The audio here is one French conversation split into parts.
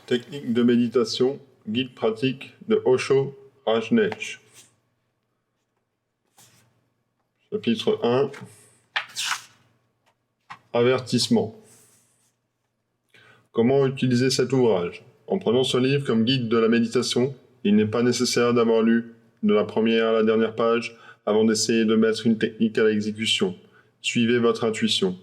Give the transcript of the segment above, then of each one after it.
Technique de méditation, guide pratique de Osho Rajneesh. Chapitre 1. Avertissement. Comment utiliser cet ouvrage? En prenant ce livre comme guide de la méditation, il n'est pas nécessaire d'avoir lu de la première à la dernière page avant d'essayer de mettre une technique à l'exécution. Suivez votre intuition.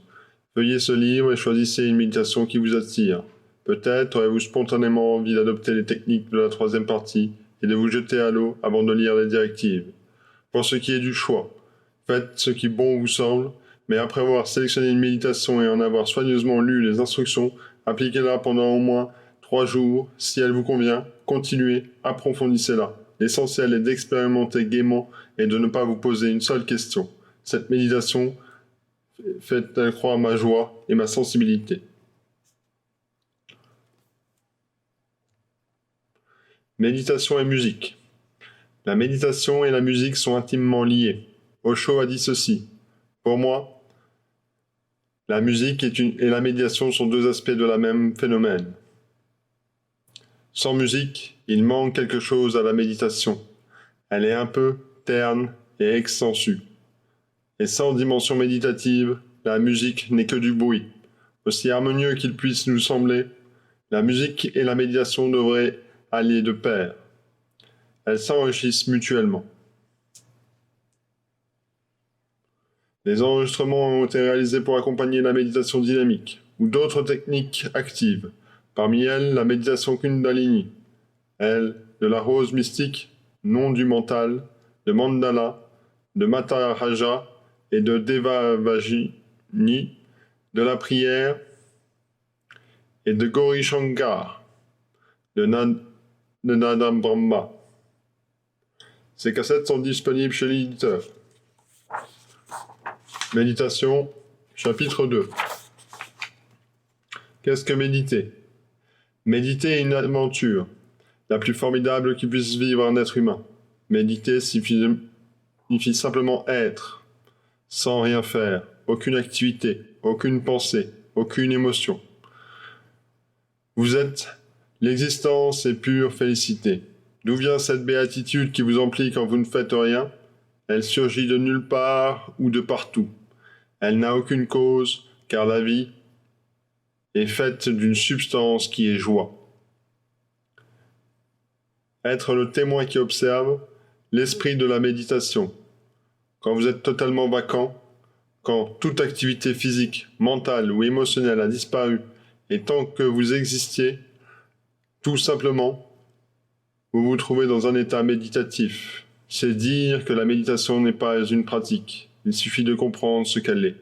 Feuillez ce livre et choisissez une méditation qui vous attire. Peut-être aurez-vous spontanément envie d'adopter les techniques de la troisième partie et de vous jeter à l'eau avant de lire les directives. Pour ce qui est du choix, faites ce qui bon vous semble, mais après avoir sélectionné une méditation et en avoir soigneusement lu les instructions, appliquez-la pendant au moins 3 jours. Si elle vous convient, continuez, approfondissez-la. L'essentiel est d'expérimenter gaiement et de ne pas vous poser une seule question. Cette méditation fait accroître ma joie et ma sensibilité. Méditation et musique. La méditation et la musique sont intimement liées. Osho a dit ceci. Pour moi, la musique et la méditation sont deux aspects de la même phénomène. Sans musique, il manque quelque chose à la méditation. Elle est un peu terne et extensue. Et sans dimension méditative, la musique n'est que du bruit. Aussi harmonieux qu'il puisse nous sembler, la musique et la méditation devraient aller de pair. Elles s'enrichissent mutuellement. Les enregistrements ont été réalisés pour accompagner la méditation dynamique ou d'autres techniques actives. Parmi elles, la méditation Kundalini, elle, de la rose mystique, nom du mental, de Mandala, de Mataraja et de Devavajini, de la prière et de Gauri Shankar, de Nada Brahma. Ces cassettes sont disponibles chez l'éditeur. Méditation, chapitre 2. Qu'est-ce que méditer? Méditer est une aventure, la plus formidable qui puisse vivre un être humain. Méditer signifie simplement être, sans rien faire, aucune activité, aucune pensée, aucune émotion. Vous êtes l'existence et pure félicité. D'où vient cette béatitude qui vous emplit quand vous ne faites rien? Elle surgit de nulle part ou de partout. Elle n'a aucune cause, car la vie est faite d'une substance qui est joie. Être le témoin qui observe, l'esprit de la méditation. Quand vous êtes totalement vacant, quand toute activité physique, mentale ou émotionnelle a disparu, et tant que vous existiez, tout simplement, vous vous trouvez dans un état méditatif. C'est dire que la méditation n'est pas une pratique. Il suffit de comprendre ce qu'elle est.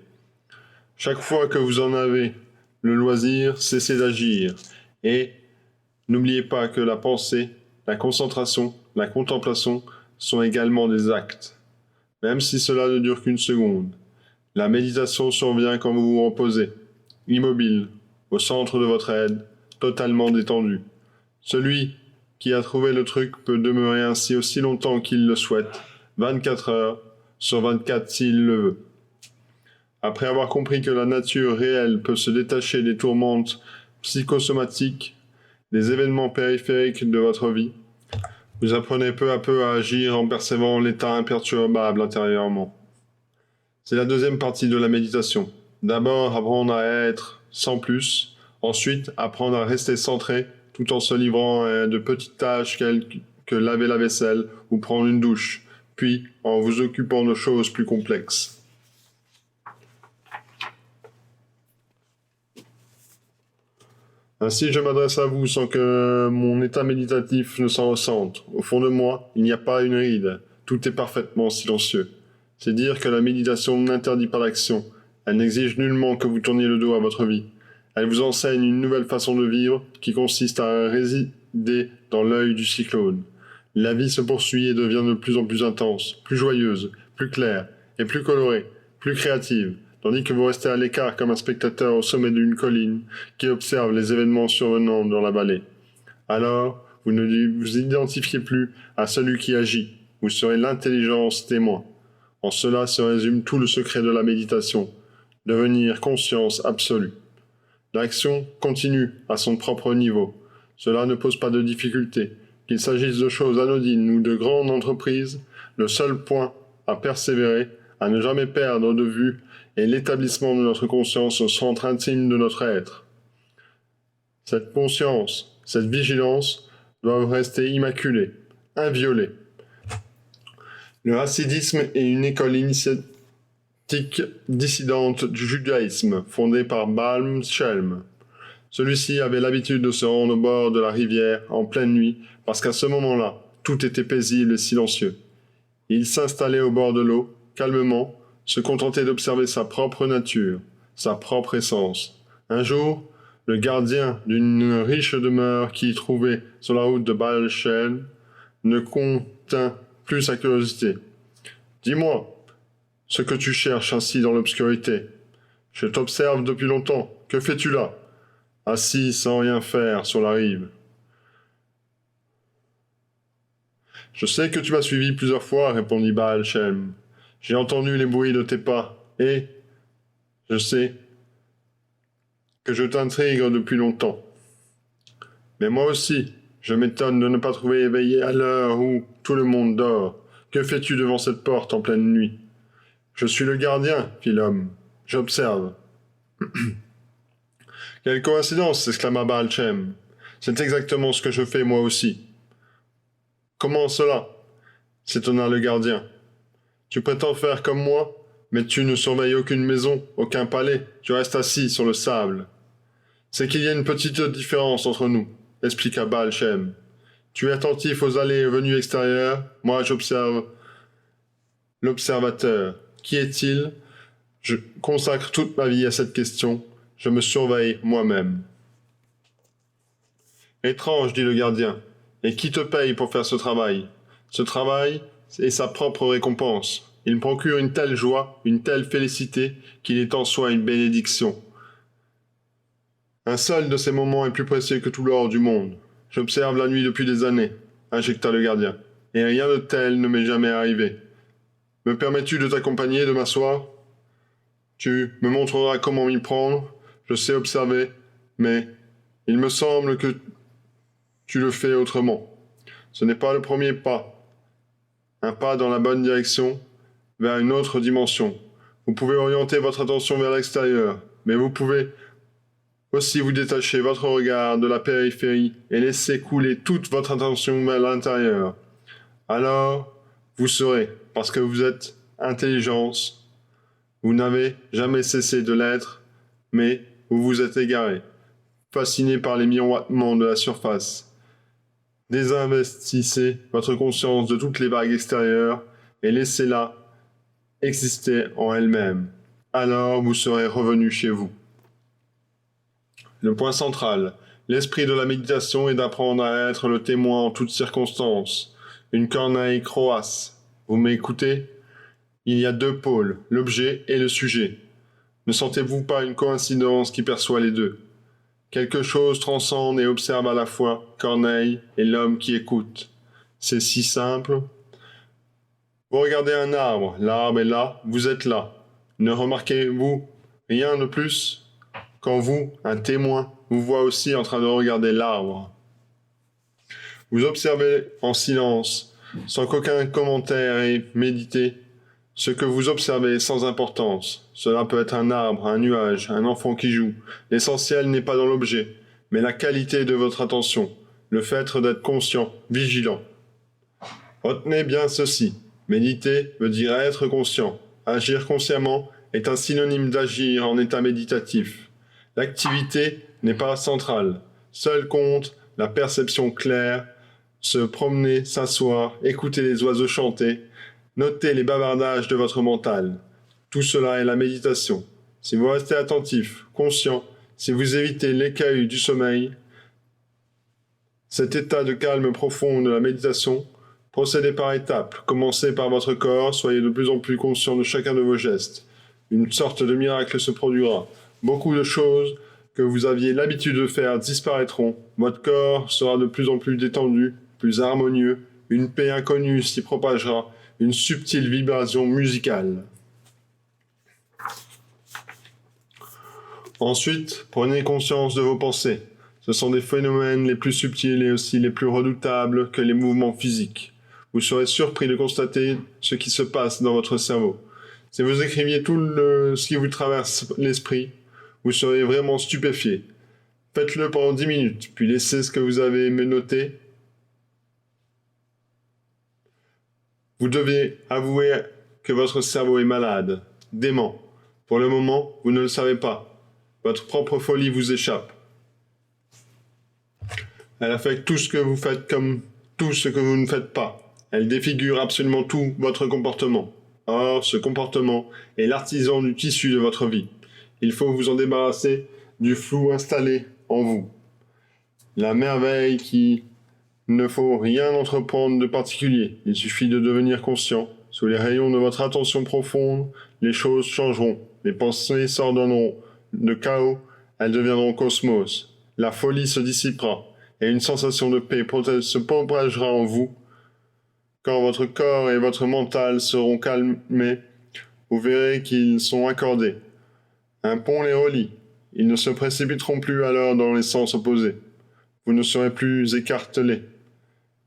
Chaque fois que vous en avez le loisir, cessez d'agir. Et n'oubliez pas que la pensée, la concentration, la contemplation sont également des actes. Même si cela ne dure qu'une seconde. La méditation survient quand vous vous reposez, immobile, au centre de votre aide, totalement détendu. Celui qui a trouvé le truc peut demeurer ainsi aussi longtemps qu'il le souhaite, 24 heures sur 24 s'il le veut. Après avoir compris que la nature réelle peut se détacher des tourmentes psychosomatiques, des événements périphériques de votre vie, vous apprenez peu à peu à agir en percevant l'état imperturbable intérieurement. C'est la deuxième partie de la méditation. D'abord, apprendre à être sans plus. Ensuite, apprendre à rester centré tout en se livrant à de petites tâches que laver la vaisselle ou prendre une douche, puis en vous occupant de choses plus complexes. Ainsi, je m'adresse à vous sans que mon état méditatif ne s'en ressente. Au fond de moi, il n'y a pas une ride. Tout est parfaitement silencieux. C'est dire que la méditation n'interdit pas l'action. Elle n'exige nullement que vous tourniez le dos à votre vie. Elle vous enseigne une nouvelle façon de vivre qui consiste à résider dans l'œil du cyclone. La vie se poursuit et devient de plus en plus intense, plus joyeuse, plus claire et plus colorée, plus créative, tandis que vous restez à l'écart comme un spectateur au sommet d'une colline qui observe les événements survenant dans la vallée. Alors, vous ne vous identifiez plus à celui qui agit, vous serez l'intelligence témoin. En cela se résume tout le secret de la méditation, devenir conscience absolue. L'action continue à son propre niveau. Cela ne pose pas de difficulté. Qu'il s'agisse de choses anodines ou de grandes entreprises, le seul point à persévérer, à ne jamais perdre de vue, est l'établissement de notre conscience au centre intime de notre être. Cette conscience, cette vigilance doivent rester immaculées, inviolées. Le hassidisme est une école initiatique dissidente du judaïsme, fondée par Baal Shem. Celui-ci avait l'habitude de se rendre au bord de la rivière en pleine nuit, parce qu'à ce moment-là, tout était paisible et silencieux. Il s'installait au bord de l'eau, calmement, se contentait d'observer sa propre nature, sa propre essence. Un jour, le gardien d'une riche demeure qui y trouvait sur la route de Baal Shem ne contint plus sa curiosité. « Dis-moi, ce que tu cherches ainsi dans l'obscurité. Je t'observe depuis longtemps. Que fais-tu là, assis sans rien faire sur la rive? » « Je sais que tu m'as suivi plusieurs fois, répondit Baal Shem. J'ai entendu les bruits de tes pas, et je sais que je t'intrigue depuis longtemps. Mais moi aussi, je m'étonne de ne pas trouver éveillé à l'heure où tout le monde dort. Que fais-tu devant cette porte en pleine nuit? Je suis le gardien, fit l'homme. J'observe. Quelle coïncidence, s'exclama Baal Shem. C'est exactement ce que je fais moi aussi. Comment cela? S'étonna le gardien. Tu prétends faire comme moi, mais tu ne surveilles aucune maison, aucun palais, tu restes assis sur le sable. C'est qu'il y a une petite différence entre nous, expliqua Baal Shem. Tu es attentif aux allées et venues extérieures, moi j'observe l'observateur. Qui est-il? Je consacre toute ma vie à cette question, je me surveille moi-même. Étrange, dit le gardien. Et qui te paye pour faire ce travail? Ce travail est sa propre récompense. Il me procure une telle joie, une telle félicité, qu'il est en soi une bénédiction. Un seul de ces moments est plus précieux que tout l'or du monde. J'observe la nuit depuis des années, injecta le gardien, et rien de tel ne m'est jamais arrivé. Me permets-tu de t'accompagner, de m'asseoir? Tu me montreras comment m'y prendre, je sais observer, mais il me semble que tu le fais autrement. Ce n'est pas le premier pas. Un pas dans la bonne direction, vers une autre dimension. Vous pouvez orienter votre attention vers l'extérieur, mais vous pouvez aussi vous détacher votre regard de la périphérie et laisser couler toute votre attention vers l'intérieur. Alors, vous saurez, parce que vous êtes intelligence, vous n'avez jamais cessé de l'être, mais vous vous êtes égaré, fasciné par les miroitements de la surface. Désinvestissez votre conscience de toutes les vagues extérieures et laissez-la exister en elle-même. Alors vous serez revenu chez vous. Le point central, l'esprit de la méditation est d'apprendre à être le témoin en toutes circonstances. Une corneille croasse. Vous m'écoutez? Il y a deux pôles, l'objet et le sujet. Ne sentez-vous pas une coïncidence qui perçoit les deux? Quelque chose transcende et observe à la fois Corneille et l'homme qui écoute. C'est si simple. Vous regardez un arbre, l'arbre est là, vous êtes là. Ne remarquez-vous rien de plus? Quand vous, un témoin, vous voit aussi en train de regarder l'arbre. Vous observez en silence, sans qu'aucun commentaire ait médité, ce que vous observez sans importance. Cela peut être un arbre, un nuage, un enfant qui joue. L'essentiel n'est pas dans l'objet, mais la qualité de votre attention, le fait d'être conscient, vigilant. Retenez bien ceci. Méditer veut dire être conscient. Agir consciemment est un synonyme d'agir en état méditatif. L'activité n'est pas centrale. Seul compte la perception claire, se promener, s'asseoir, écouter les oiseaux chanter, noter les bavardages de votre mental. Tout cela est la méditation. Si vous restez attentif, conscient, si vous évitez l'écueil du sommeil, cet état de calme profond de la méditation, procédez par étapes. Commencez par votre corps, soyez de plus en plus conscient de chacun de vos gestes. Une sorte de miracle se produira. Beaucoup de choses que vous aviez l'habitude de faire disparaîtront. Votre corps sera de plus en plus détendu, plus harmonieux. Une paix inconnue s'y propagera. Une subtile vibration musicale. Ensuite, prenez conscience de vos pensées. Ce sont des phénomènes les plus subtils et aussi les plus redoutables que les mouvements physiques. Vous serez surpris de constater ce qui se passe dans votre cerveau. Si vous écriviez ce qui vous traverse l'esprit, vous serez vraiment stupéfié. Faites-le pendant 10 minutes, puis laissez ce que vous avez noté. Vous devez avouer que votre cerveau est malade, dément. Pour le moment, vous ne le savez pas. Votre propre folie vous échappe. Elle affecte tout ce que vous faites comme tout ce que vous ne faites pas. Elle défigure absolument tout votre comportement. Or, ce comportement est l'artisan du tissu de votre vie. Il faut vous en débarrasser du flou installé en vous. La merveille qui ne faut rien entreprendre de particulier. Il suffit de devenir conscient. Sous les rayons de votre attention profonde, les choses changeront. Les pensées s'ordonneront. De chaos, elles deviendront cosmos. La folie se dissipera et une sensation de paix se propagera en vous. Quand votre corps et votre mental seront calmés, vous verrez qu'ils sont accordés. Un pont les relie. Ils ne se précipiteront plus alors dans les sens opposés. Vous ne serez plus écartelés.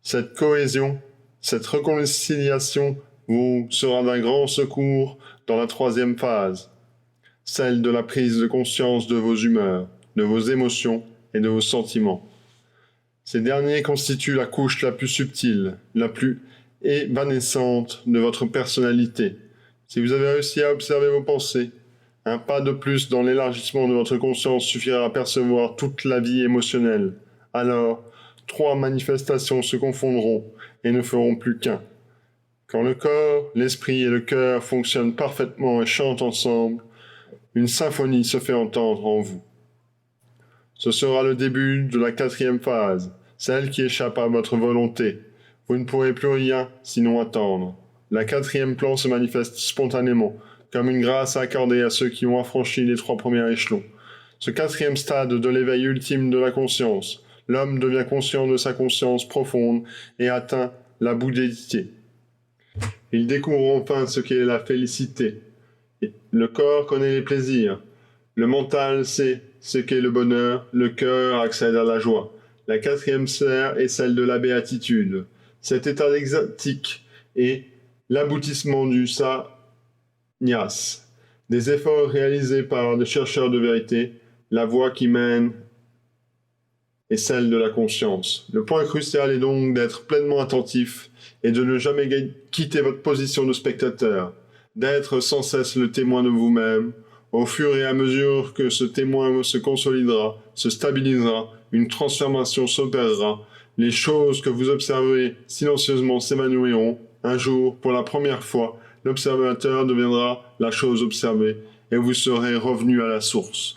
Cette cohésion, cette réconciliation vous sera d'un grand secours dans la troisième phase, celle de la prise de conscience de vos humeurs, de vos émotions et de vos sentiments. Ces derniers constituent la couche la plus subtile, la plus évanescente de votre personnalité. Si vous avez réussi à observer vos pensées, un pas de plus dans l'élargissement de votre conscience suffira à percevoir toute la vie émotionnelle. Alors, 3 manifestations se confondront et ne feront plus qu'un. Quand le corps, l'esprit et le cœur fonctionnent parfaitement et chantent ensemble, une symphonie se fait entendre en vous. Ce sera le début de la 4e phase, celle qui échappe à votre volonté. Vous ne pourrez plus rien sinon attendre. La 4e plan se manifeste spontanément, comme une grâce accordée à ceux qui ont affranchi les 3 premiers échelons. Ce 4e stade de l'éveil ultime de la conscience, l'homme devient conscient de sa conscience profonde et atteint la bouddhité. Il découvre enfin ce qu'est la félicité. Le corps connaît les plaisirs. Le mental sait ce qu'est le bonheur. Le cœur accède à la joie. La 4e sphère est celle de la béatitude. Cet état extatique est l'aboutissement du sannyas. Des efforts réalisés par des chercheurs de vérité, la voie qui mène est celle de la conscience. Le point crucial est donc d'être pleinement attentif et de ne jamais quitter votre position de spectateur, d'être sans cesse le témoin de vous-même. Au fur et à mesure que ce témoin se consolidera, se stabilisera, une transformation s'opérera, les choses que vous observez silencieusement s'évanouiront. Un jour, pour la première fois, l'observateur deviendra la chose observée et vous serez revenu à la source.